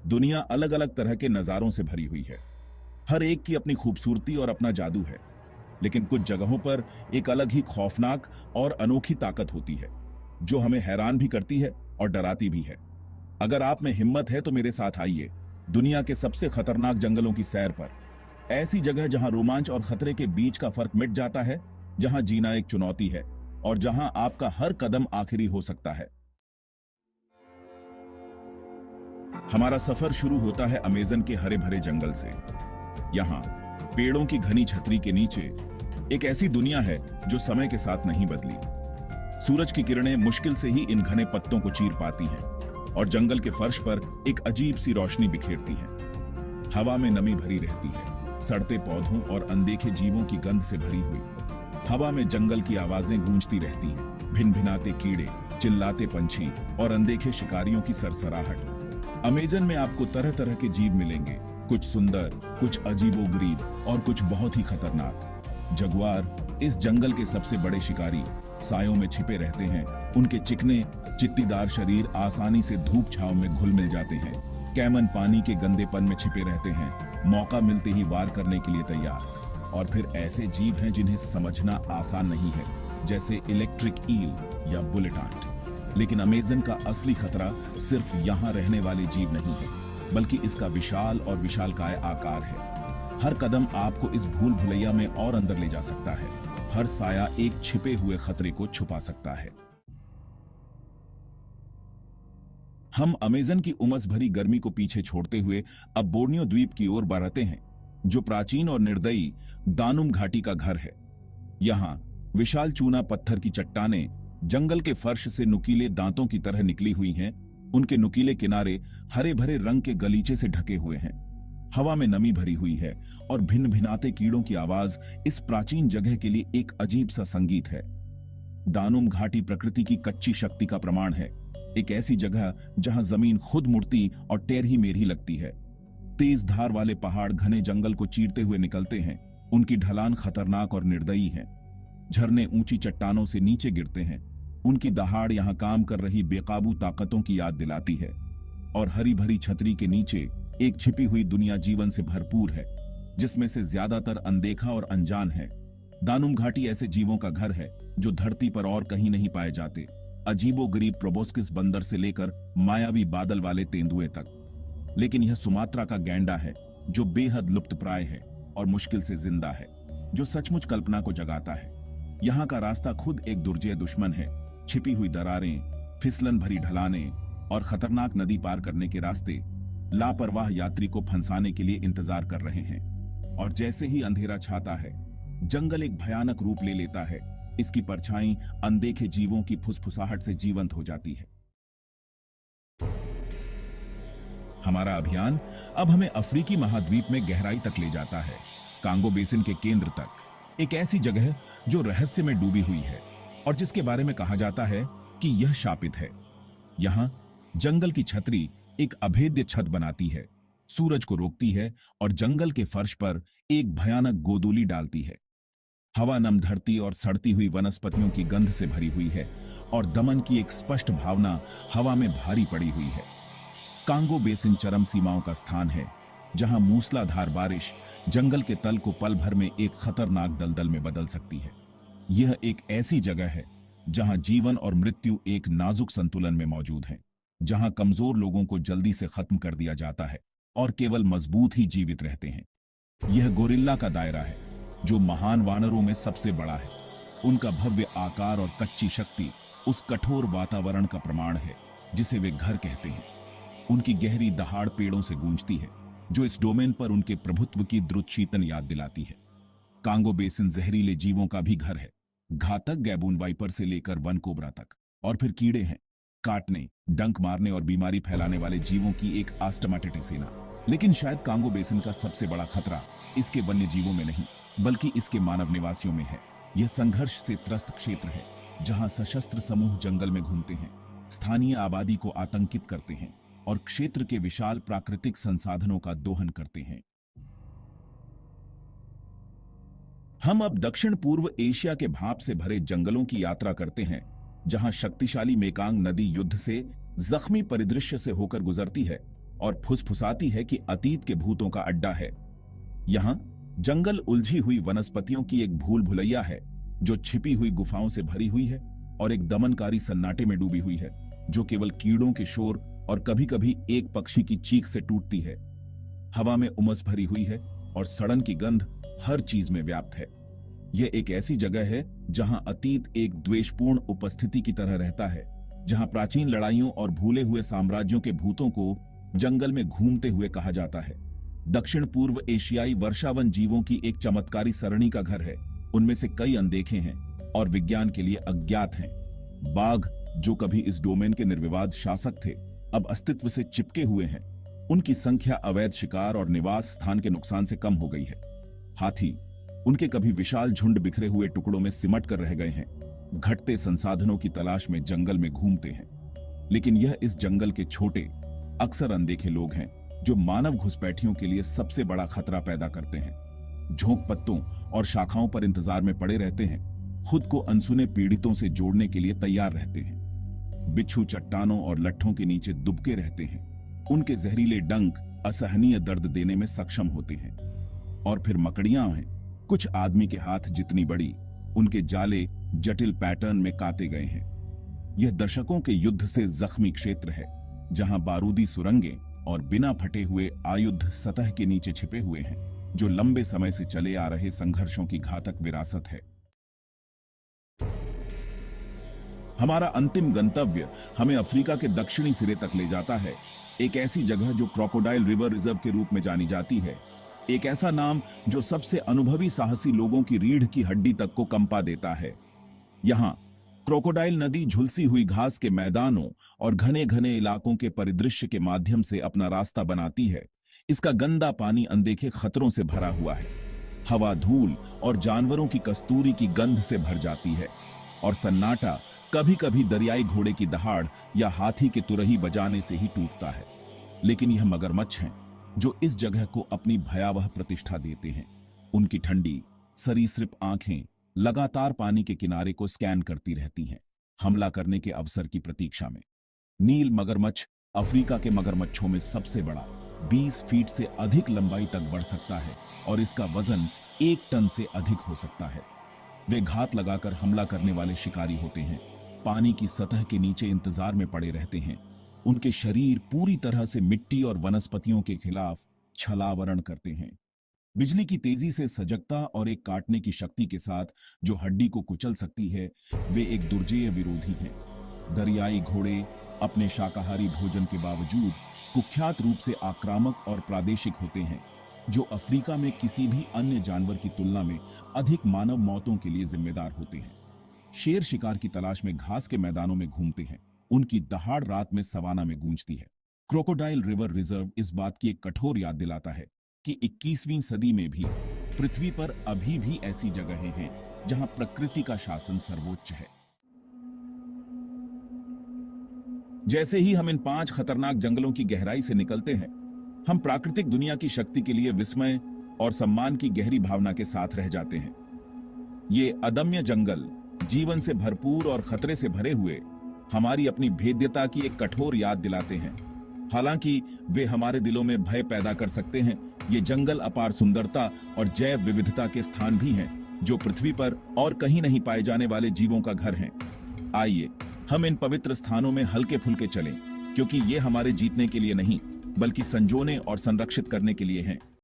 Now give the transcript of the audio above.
दुनिया अलग अलग तरह के नजारों से भरी हुई है। हर एक की अपनी खूबसूरती और अपना जादू है। लेकिन कुछ जगहों पर एक अलग ही खौफनाक और अनोखी ताकत होती है, जो हमें हैरान भी करती है और डराती भी है। अगर आप में हिम्मत है तो मेरे साथ आइए दुनिया के सबसे खतरनाक जंगलों की सैर पर। ऐसी जगह जहां रोमांच और खतरे के बीच का फर्क मिट जाता है, जहां जीना एक चुनौती है और जहां आपका हर कदम आखिरी हो सकता है। हमारा सफर शुरू होता है अमेज़न के हरे भरे जंगल से। यहाँ पेड़ों की घनी छतरी के नीचे एक ऐसी दुनिया है जो समय के साथ नहीं बदली। सूरज की किरणें मुश्किल से ही इन घने पत्तों को चीर पाती हैं और जंगल के फर्श पर एक अजीब सी रोशनी बिखेरती है। हवा में नमी भरी रहती है, सड़ते पौधों और अनदेखे जीवों की गंध से भरी हुई। हवा में जंगल की आवाजें गूंजती रहती हैं, भिनभिनाते कीड़े, चिल्लाते पंछी और अनदेखे शिकारियों की सरसराहट। अमेज़न में आपको तरह तरह के जीव मिलेंगे, कुछ सुंदर, कुछ अजीबोगरीब और कुछ बहुत ही खतरनाक। जगुआर इस जंगल के सबसे बड़े शिकारी सायों में छिपे रहते हैं। उनके चिकने चित्तीदार शरीर आसानी से धूप छांव में घुल मिल जाते हैं। कैमन पानी के गंदेपन में छिपे रहते हैं, मौका मिलते ही वार करने के लिए तैयार। और फिर ऐसे जीव हैं जिन्हें समझना आसान नहीं है, जैसे इलेक्ट्रिक ईल या बुलेट आंट। लेकिन अमेज़न का असली खतरा सिर्फ यहाँ रहने वाले जीव नहीं है, बल्कि इसका विशाल और विशालकाय आकार है। हर कदम आपको इस भूल भुलैया में और अंदर ले जा सकता है। हर साया एक छिपे हुए खतरे को छुपा सकता है। हम अमेज़न की उमस भरी गर्मी को पीछे छोड़ते हुए अब बोर्नियो द्वीप की ओर बढ़ते हैं, जो प्राचीन और निर्दयी दानुम घाटी का घर है। यहाँ विशाल चूना पत्थर की चट्टानें जंगल के फर्श से नुकीले दांतों की तरह निकली हुई हैं। उनके नुकीले किनारे हरे भरे रंग के गलीचे से ढके हुए हैं। हवा में नमी भरी हुई है और भिन भिनाते कीड़ों की आवाज इस प्राचीन जगह के लिए एक अजीब सा संगीत है। दानुम घाटी प्रकृति की कच्ची शक्ति का प्रमाण है, एक ऐसी जगह जहां जमीन खुद मुड़ती और टेढ़ी मेढ़ी लगती है। तेज धार वाले पहाड़ घने जंगल को चीरते हुए निकलते हैं। उनकी ढलान खतरनाक और निर्दयी है। झरने ऊंची चट्टानों से नीचे गिरते हैं। उनकी दहाड़ यहां काम कर रही बेकाबू ताकतों की याद दिलाती है। और हरी भरी छतरी के नीचे एक छिपी हुई दुनिया जीवन से भरपूर है, जिसमें से ज्यादातर अनदेखा और अनजान है। दानुम घाटी ऐसे जीवों का घर है जो धरती पर और कहीं नहीं पाए जाते, अजीबोगरीब प्रोबोस्किस बंदर से लेकर मायावी बादल वाले तेंदुए तक। लेकिन यह सुमात्रा का गैंडा है, जो बेहद लुप्तप्राय है और मुश्किल से जिंदा है, जो सचमुच कल्पना को जगाता है। यहाँ का रास्ता खुद एक दुर्जय दुश्मन है। छिपी हुई दरारें, फिसलन भरी ढलानें और खतरनाक नदी पार करने के रास्ते लापरवाह यात्री को फंसाने के लिए इंतजार कर रहे हैं। और जैसे ही अंधेरा छाता है, जंगल एक भयानक रूप ले लेता है। इसकी परछाई अनदेखे जीवों की फुसफुसाहट से जीवंत हो जाती है। हमारा अभियान अब हमें अफ्रीकी महाद्वीप में गहराई तक ले जाता है, कांगो बेसिन के केंद्र तक। एक ऐसी जगह जो रहस्य में डूबी हुई है और जिसके बारे में कहा जाता है कि यह शापित है। यहां जंगल की छतरी एक अभेद्य छत बनाती है, सूरज को रोकती है और जंगल के फर्श पर एक भयानक गोदूली डालती है। हवा नम धरती और सड़ती हुई वनस्पतियों की गंध से भरी हुई है और दमन की एक स्पष्ट भावना हवा में भारी पड़ी हुई है। कांगो बेसिन चरम सीमाओं का स्थान है, जहां मूसलाधार बारिश जंगल के तल को पल भर में एक खतरनाक दलदल में बदल सकती है। यह एक ऐसी जगह है जहां जीवन और मृत्यु एक नाजुक संतुलन में मौजूद हैं, जहां कमजोर लोगों को जल्दी से खत्म कर दिया जाता है और केवल मजबूत ही जीवित रहते हैं। यह गोरिल्ला का दायरा है, जो महान वानरों में सबसे बड़ा है। उनका भव्य आकार और कच्ची शक्ति उस कठोर वातावरण का प्रमाण है जिसे वे घर कहते हैं। उनकी गहरी दहाड़ पेड़ों से गूंजती है, जो इस डोमेन पर उनके प्रभुत्व की द्रुत शीतन याद दिलाती है। कांगो बेसिन जहरीले जीवों का भी घर है, घातक गैबून वाइपर से लेकर वन कोबरा तक। और फिर कीड़े हैं, काटने, डंक मारने और बीमारी फैलाने वाले जीवों की एक आस्टमाटिटी सेना। लेकिन शायद कांगो बेसिन का सबसे बड़ा खतरा इसके वन्य जीवों में नहीं, बल्कि इसके मानव निवासियों में है। यह संघर्ष से त्रस्त क्षेत्र है, जहां सशस्त्र समूह जंगल में घूमते हैं, स्थानीय आबादी को आतंकित करते हैं और क्षेत्र के विशाल प्राकृतिक संसाधनों का दोहन करते हैं। हम अब दक्षिण पूर्व एशिया के भाप से भरे जंगलों की यात्रा करते हैं, जहां शक्तिशाली मेकांग नदी युद्ध से जख्मी परिदृश्य से होकर गुजरती है और फुसफुसाती है कि अतीत के भूतों का अड्डा है। यहां जंगल उलझी हुई वनस्पतियों की एक भूल भुलैया है जो छिपी हुई गुफाओं से भरी हुई है और एक दमनकारी सन्नाटे में डूबी हुई है जो केवल कीड़ों के शोर और कभी-कभी एक पक्षी की चीख से टूटती है। हवा में उमस भरी हुई है और सड़न की गंध हर चीज में व्याप्त है। यह एक ऐसी जगह है जहां अतीत एक द्वेषपूर्ण उपस्थिति की तरह रहता है, जहां प्राचीन लड़ाइयों और भूले हुए साम्राज्यों के भूतों को जंगल में घूमते हुए कहा जाता है। दक्षिण पूर्व एशियाई वर्षावन जीवों की एक चमत्कारी सरणी का घर है। उनमें से कई अनदेखे हैं और विज्ञान के लिए अज्ञात हैं। बाघ, जो कभी इस डोमेन के निर्विवाद शासक थे, अब अस्तित्व से चिपके हुए हैं। उनकी संख्या अवैध शिकार और निवास स्थान के नुकसान से कम हो गई है। हाथी, उनके कभी विशाल झुंड बिखरे हुए टुकड़ों में सिमट कर रह गए हैं, घटते संसाधनों की तलाश में जंगल में घूमते हैं। लेकिन यह इस जंगल के छोटे, अक्सर अनदेखे लोग हैं जो मानव घुसपैठियों के लिए सबसे बड़ा खतरा पैदा करते हैं। झोंक पत्तों और शाखाओं पर इंतजार में पड़े रहते हैं, खुद को अनसुने पीड़ितों से जोड़ने के लिए तैयार रहते हैं। बिच्छू चट्टानों और लट्ठों के नीचे दुबके रहते हैं। उनके जहरीले डंक असहनीय दर्द देने में सक्षम होते हैं। और फिर मकड़ियां हैं, कुछ आदमी के हाथ जितनी बड़ी, उनके जाले जटिल पैटर्न में काते गए हैं। यह दशकों के युद्ध से जख्मी क्षेत्र है, जहां बारूदी सुरंगें और बिना फटे हुए आयुध सतह के नीचे छिपे हुए हैं, जो लंबे समय से चले आ रहे संघर्षों की घातक विरासत है। हमारा अंतिम गंतव्य हमें अफ्रीका के दक्षिणी सिरे तक ले जाता है, एक ऐसी जगह जो क्रोकोडाइल रिवर रिजर्व के रूप में जानी जाती है। एक ऐसा नाम जो सबसे अनुभवी साहसी लोगों की रीढ़ की हड्डी तक को कंपा देता है। यहां क्रोकोडाइल नदी झुलसी हुई घास के मैदानों और घने घने इलाकों के परिदृश्य के माध्यम से अपना रास्ता बनाती है। इसका गंदा पानी अनदेखे खतरों से भरा हुआ है। हवा धूल और जानवरों की कस्तूरी की गंध से भर जाती है और सन्नाटा कभी कभी दरियाई घोड़े की दहाड़ या हाथी के तुरही बजाने से ही टूटता है। लेकिन यह मगरमच्छ हैं जो इस जगह को अपनी भयावह प्रतिष्ठा देते हैं। उनकी ठंडी सरीसृप आंखें लगातार पानी के किनारे को स्कैन करती रहती हैं, हमला करने के अवसर की प्रतीक्षा में। नील मगरमच्छ अफ्रीका के मगरमच्छों में सबसे बड़ा, 20 फीट से अधिक लंबाई तक बढ़ सकता है और इसका वजन 1 टन से अधिक हो सकता है। वे घात लगाकर हमला करने वाले शिकारी होते हैं, पानी की सतह के नीचे इंतजार में पड़े रहते हैं। उनके शरीर पूरी तरह से मिट्टी और वनस्पतियों के खिलाफ छलावरण करते हैं। बिजली की तेजी से सजगता और एक काटने की शक्ति के साथ जो हड्डी को कुचल सकती है, वे एक दुर्जेय विरोधी हैं। दरियाई घोड़े अपने शाकाहारी भोजन के बावजूद कुख्यात रूप से आक्रामक और प्रादेशिक होते हैं, जो अफ्रीका में किसी भी अन्य जानवर की तुलना में अधिक मानव मौतों के लिए जिम्मेदार होते हैं। शेर शिकार की तलाश में घास के मैदानों में घूमते हैं, उनकी दहाड़ रात में सवाना में गूंजती है। क्रोकोडाइल रिवर रिजर्व इस बात की एक कठोर याद दिलाता है कि 21वीं सदी में भी पृथ्वी पर अभी भी ऐसी जगहें हैं जहां प्रकृति का शासन सर्वोच्च है। जैसे ही हम इन 5 खतरनाक जंगलों की गहराई से निकलते हैं, हम प्राकृतिक दुनिया की शक्ति के लिए विस्मय और सम्मान की गहरी भावना के साथ रह जाते हैं। ये अदम्य जंगल जीवन से भरपूर और खतरे से भरे हुए हमारी अपनी भेद्यता की एक कठोर याद दिलाते हैं। हालांकि वे हमारे दिलों में भय पैदा कर सकते हैं, ये जंगल अपार सुंदरता और जैव विविधता के स्थान भी हैं, जो पृथ्वी पर और कहीं नहीं पाए जाने वाले जीवों का घर हैं। आइए हम इन पवित्र स्थानों में हल्के फुल्के चलें, क्योंकि ये हमारे जीतने के लिए नहीं, बल्कि संजोने और संरक्षित करने के लिए हैं।